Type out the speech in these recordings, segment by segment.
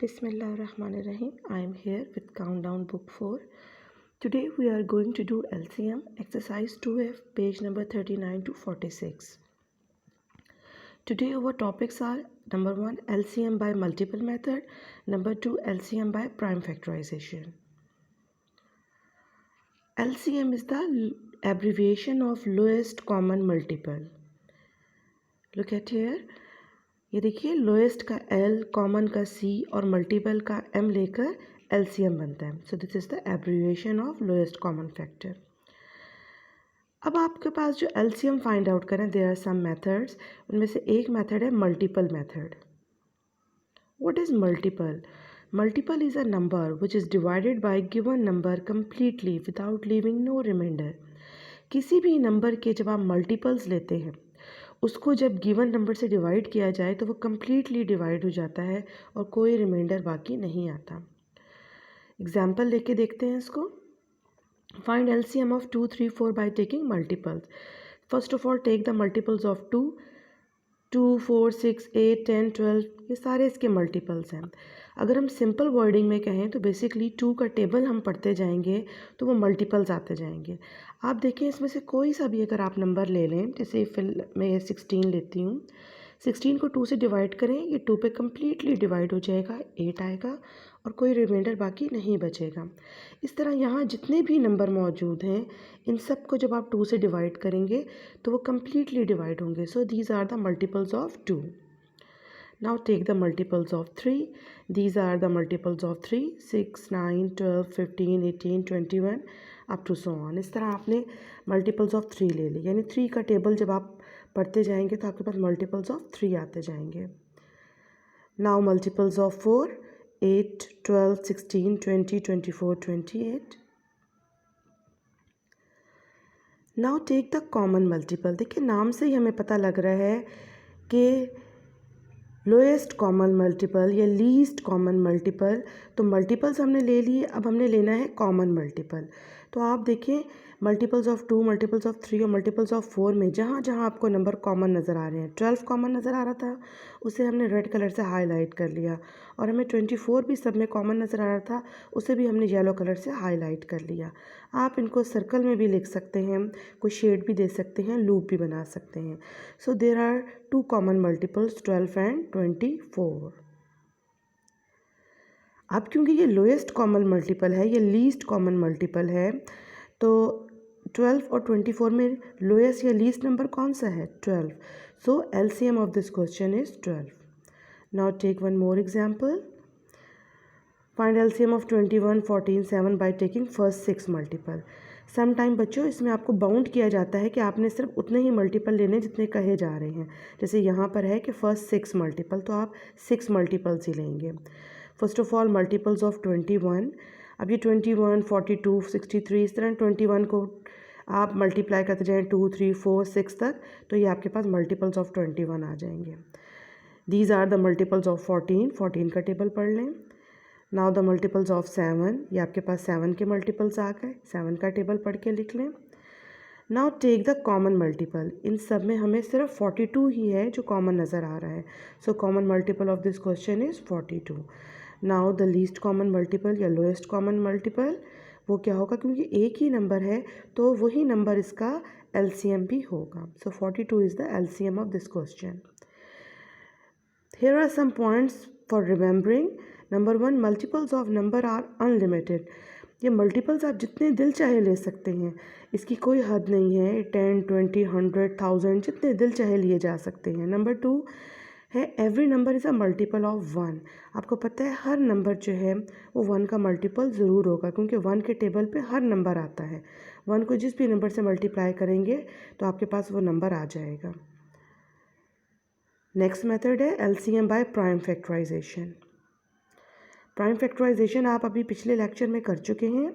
Bismillahirrahmanirrahim. I am here with Countdown Book 4. Today we are going to do LCM exercise 2F page number 39 to 46. Today our topics are number 1 LCM by multiple method, number 2 LCM by prime factorization. LCM is the abbreviation of lowest common multiple. Look at here. ये देखिए lowest का L, common का C और multiple का M लेकर LCM बनता है. So this is the abbreviation of lowest common factor. अब आपके पास जो LCM फाइंड आउट करें, देयर आर सम मेथड्स. उनमें से एक मेथड है multiple method. What is multiple? Multiple is a number which is divided by given number completely without leaving no remainder. किसी भी नंबर के जब आप मल्टीपल्स लेते हैं, उसको जब गिवन नंबर से डिवाइड किया जाए तो वो कम्प्लीटली डिवाइड हो जाता है और कोई रिमाइंडर बाकी नहीं आता. एग्जाम्पल लेके देखते हैं इसको. Find LCM of 2, 3, 4 by taking multiples. First of all take the multiples of 2, 4, 6, 8, 10, 12. ये सारे इसके मल्टीपल्स हैं. अगर हम सिंपल वर्डिंग में कहें तो बेसिकली 2 का टेबल हम पढ़ते जाएंगे तो वो मल्टीपल्स आते जाएंगे. आप देखें इसमें से कोई सा भी अगर आप नंबर ले लें, जैसे फिल मैं ये 16 लेती हूँ. 16 को 2 से डिवाइड करें, ये 2 पे कम्प्लीटली डिवाइड हो जाएगा, 8 आएगा और कोई रिमाइंडर बाकी नहीं बचेगा. इस तरह यहाँ जितने भी नंबर मौजूद हैं, इन सब को जब आप 2 से डिवाइड करेंगे तो वो कम्प्लीटली डिवाइड होंगे. So these are the multiples of 2. Now take the multiples of 3. These are the multiples of 3, 6, 9, 12, 15, 18, 21 up to so on. इस तरह आपने multiples of 3 ले ली. यानी 3 का टेबल जब आप पढ़ते जाएंगे तो आपके पास multiples of 3 आते जाएंगे. Now multiples of 4, 8, 12, 16, 20, 24, 28. Now take the common multiple. देखिए नाम से ही हमें पता लग रहा है कि लोएस्ट कॉमन मल्टीपल या लीस्ट कॉमन मल्टीपल. तो मल्टीपल्स हमने ले लिए, अब हमने लेना है कॉमन मल्टीपल. तो आप देखें मल्टीपल्स ऑफ 2, मल्टीपल्स ऑफ 3 और मल्टीपल्स ऑफ 4 में जहाँ जहाँ आपको नंबर कॉमन नज़र आ रहे हैं, 12 कॉमन नज़र आ रहा था, उसे हमने रेड कलर से हाईलाइट कर लिया. और हमें 24 भी सब में कॉमन नज़र आ रहा था, उसे भी हमने येलो कलर से हाईलाइट कर लिया. आप इनको सर्कल में भी लिख सकते हैं, कोई शेड भी दे सकते हैं, लूप भी बना सकते हैं. So there are 2 common multiples, 12 and 24. अब क्योंकि ये लोएस्ट कॉमन मल्टीपल है, ये लीस्ट कॉमन मल्टीपल है, तो 12 और 24 में लोएस्ट या लीस्ट नंबर कौन सा है? 12. So LCM of this question is 12. Now take one more example. Find LCM of 21, 14, 7 by taking first 6 multiple. Some time बच्चों इसमें आपको बाउंड किया जाता है कि आपने सिर्फ उतने ही मल्टीपल लेने जितने कहे जा रहे हैं. जैसे यहाँ पर है कि फर्स्ट 6 मल्टीपल, तो आप 6 मल्टीपल्स ही लेंगे. First of all multiples of 21. अब ये 21, 42, 63, इस तरह 21 को आप मल्टीप्लाई करते जाएँ 2, 3, 4, 6 तक, तो ये आपके पास मल्टीपल्स ऑफ 21 आ जाएंगे. These are the multiples of 14. 14 का टेबल पढ़ लें. Now the multiples of 7. ये आपके पास 7 के मल्टीपल्स आ गए, 7 का टेबल पढ़ के लिख लें. Now take the common multiple. इन सब में हमें सिर्फ 42 ही है जो कॉमन नज़र आ रहा है. So common multiple of this question is 42. Now the least common multiple या लोएस्ट कॉमन मल्टीपल, वो क्या होगा? क्योंकि एक ही नंबर है तो वही नंबर इसका LCM भी होगा. सो 42 is the LCM of this question. Here are some points for remembering. Number 1, multiples of number are unlimited. ये मल्टीपल्स आप जितने दिल चाहे ले सकते हैं, इसकी कोई हद नहीं है. 10, 20, 100, 1000 जितने दिल चाहे लिए जा सकते हैं. नंबर 2 है every number is a multiple of 1. आपको पता है हर नंबर जो है वो 1 का मल्टीपल ज़रूर होगा, क्योंकि 1 के टेबल पे हर नंबर आता है. 1 को जिस भी नंबर से मल्टीप्लाई करेंगे तो आपके पास वो नंबर आ जाएगा. नेक्स्ट मेथड है LCM by prime factorization. Prime factorization आप अभी पिछले लेक्चर में कर चुके हैं.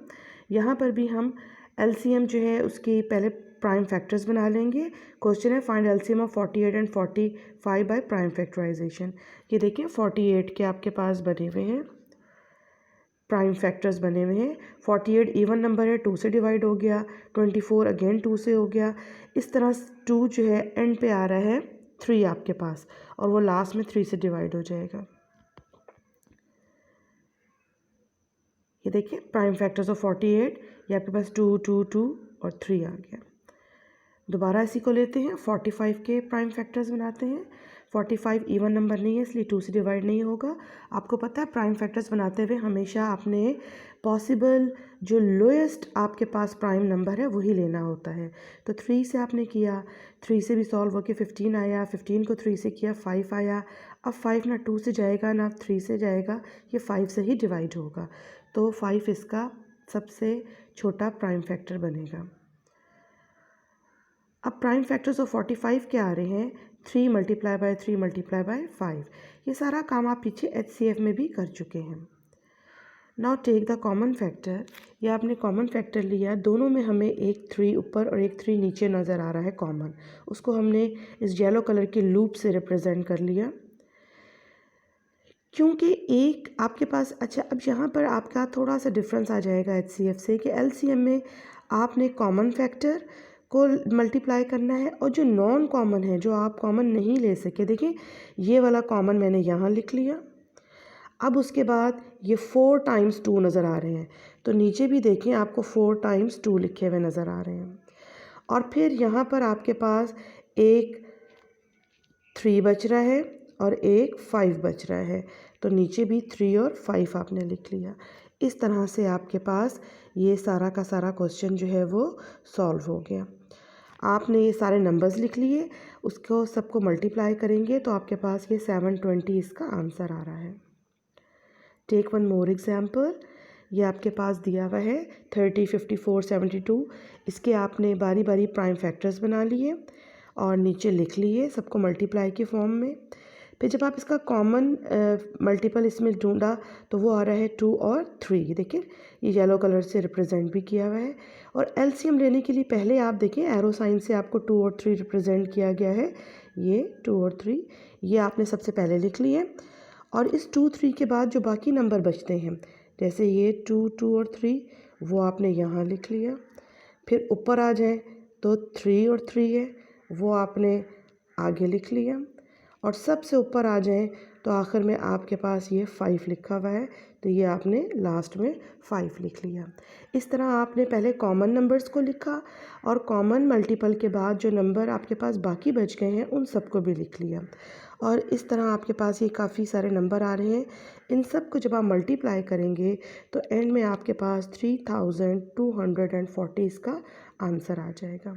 यहाँ पर भी हम LCM जो है उसकी पहले प्राइम फैक्टर्स बना लेंगे. क्वेश्चन है find LCM of 48 and 45 by prime factorization. ये देखिए 48 के आपके पास बने हुए हैं, प्राइम फैक्टर्स बने हुए हैं. 48 इवन नंबर है, 2 से डिवाइड हो गया. 24 अगेन 2 से हो गया. इस तरह 2 जो है एंड पे आ रहा है 3 आपके पास, और वो लास्ट में 3 से डिवाइड हो जाएगा. ये देखिए प्राइम फैक्टर्स ऑफ 48, ये आपके पास 2 2 2 और 3 आ गया। दोबारा इसी को लेते हैं, 45 के प्राइम फैक्टर्स बनाते हैं। 45 इवन नंबर नहीं है इसलिए 2 से डिवाइड नहीं होगा। आपको पता है प्राइम फैक्टर्स बनाते हुए हमेशा आपने पॉसिबल जो लोएस्ट आपके पास प्राइम नंबर है वही लेना होता है। तो 3 से आपने किया, 3 से भी सॉल्व होके 15 आया, 15 को 3 से किया 5 आया। अब 5 ना 2 से जाएगा ना 3 से जाएगा, ये 5 से ही डिवाइड होगा। तो 5 इसका सबसे छोटा प्राइम फैक्टर बनेगा। अब प्राइम फैक्टर्स ऑफ 45 क्या आ रहे हैं, 3 मल्टीप्लाई बाय 3 मल्टीप्लाई बाय 5। ये सारा काम आप पीछे HCF में भी कर चुके हैं। Now take the common factor. ये आपने कॉमन फैक्टर लिया, दोनों में हमें एक 3 ऊपर और एक 3 नीचे नज़र आ रहा है कॉमन। उसको हमने इस येलो कलर के लूप से रिप्रेजेंट कर लिया, क्योंकि एक आपके पास, अच्छा अब यहाँ पर आपका थोड़ा सा डिफरेंस आ जाएगा HCF से कि LCM में आपने कॉमन फैक्टर को मल्टीप्लाई करना है और जो नॉन कॉमन है, जो आप कॉमन नहीं ले सके, देखिए ये वाला कॉमन मैंने यहाँ लिख लिया। अब उसके बाद ये 4 टाइम्स 2 नज़र आ रहे हैं, तो नीचे भी देखें आपको 4 टाइम्स 2 लिखे हुए नज़र आ रहे हैं। और फिर यहाँ पर आपके पास एक 3 बच रहा है और एक 5 बच रहा है, तो नीचे भी 3 और 5 आपने लिख लिया। इस तरह से आपके पास ये सारा का सारा क्वेश्चन जो है वो सॉल्व हो गया। आपने ये सारे नंबर्स लिख लिए, उसको सबको मल्टीप्लाई करेंगे तो आपके पास ये 720 इसका आंसर आ रहा है। Take one more example. ये आपके पास दिया हुआ है 30, 54, 72। इसके आपने बारी बारी प्राइम फैक्टर्स बना लिए और नीचे लिख लिए सबको मल्टीप्लाई के फॉर्म में। फिर जब आप इसका कॉमन मल्टीपल इसमें ढूंढा तो वो आ रहा है 2 और 3। देखिए ये येलो कलर से रिप्रेजेंट भी किया हुआ है। और LCM लेने के लिए पहले आप देखें एरो साइन से आपको 2 और 3 रिप्रेजेंट किया गया है। ये 2 और 3 ये आपने सबसे पहले लिख लिए, और इस 2 3 के बाद जो बाकी नंबर बचते हैं, जैसे ये 2 2 और 3, वो आपने यहाँ लिख लिया। फिर ऊपर आ जाएं तो 3 और 3 है, वो आपने आगे लिख लिया। और सबसे ऊपर आ जाएं तो आखिर में आपके पास ये 5 लिखा हुआ है, तो ये आपने लास्ट में 5 लिख लिया। इस तरह आपने पहले कॉमन नंबर्स को लिखा और कॉमन मल्टीपल के बाद जो नंबर आपके पास बाकी बच गए हैं उन सबको भी लिख लिया। और इस तरह आपके पास ये काफ़ी सारे नंबर आ रहे हैं। इन सब को जब आप मल्टीप्लाई करेंगे तो एंड में आपके पास 3240 इसका आंसर आ जाएगा।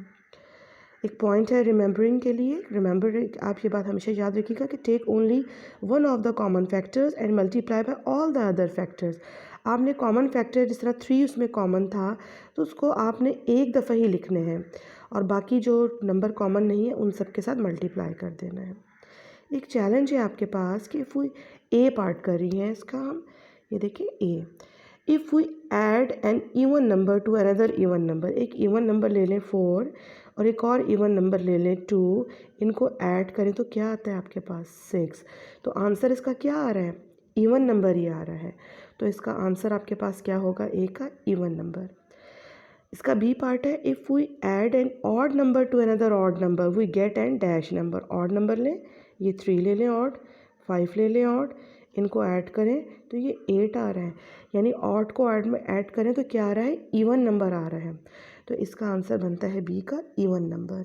एक पॉइंट है रिमेंबरिंग के लिए, रिमेंबर आप ये बात हमेशा याद रखिएगा कि take only one of the common factors and multiply by all the other factors. आपने कॉमन फैक्टर जिस तरह 3 उसमें कॉमन था तो उसको आपने एक दफ़ा ही लिखने हैं और बाकी जो नंबर कॉमन नहीं है उन सब के साथ मल्टीप्लाई कर देना है। एक चैलेंज है आपके पास कि इफ़ वी ए पार्ट कर रही हैं इसका हम, ये देखिए A, if we add an even number to another even number, एक इवन नंबर ले लें 4 और एक और इवन नंबर ले लें 2, इनको ऐड करें तो क्या आता है आपके पास 6। तो आंसर इसका क्या आ रहा है, इवन नंबर ही आ रहा है, तो इसका आंसर आपके पास क्या होगा, ए का इवन नंबर। इसका बी पार्ट है, if we add an odd number to another odd number we get an dash number. Odd number लें, ये 3 ले लें ऑड, 5 ले लें ऑड, इनको ऐड करें तो ये 8 आ रहा है, यानी ऑड को ऐड में ऐड करें तो क्या आ रहा है, इवन नंबर आ रहा है। तो इसका आंसर बनता है बी का इवन नंबर।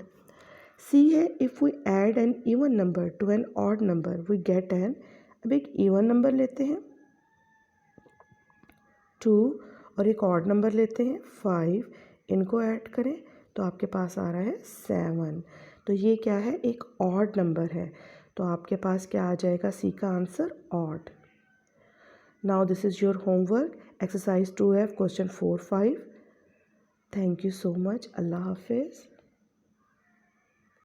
सी है, if we add an even number to an odd number we get an, अब एक इवन नंबर लेते हैं 2 और एक ऑड नंबर लेते हैं 5, इनको ऐड करें तो आपके पास आ रहा है 7। तो ये क्या है, एक ऑड नंबर है, तो आपके पास क्या आ जाएगा, सी का answer odd. Now this is your homework, exercise 2F question 4 5। Thank you so much, अल्लाह हाफिज़।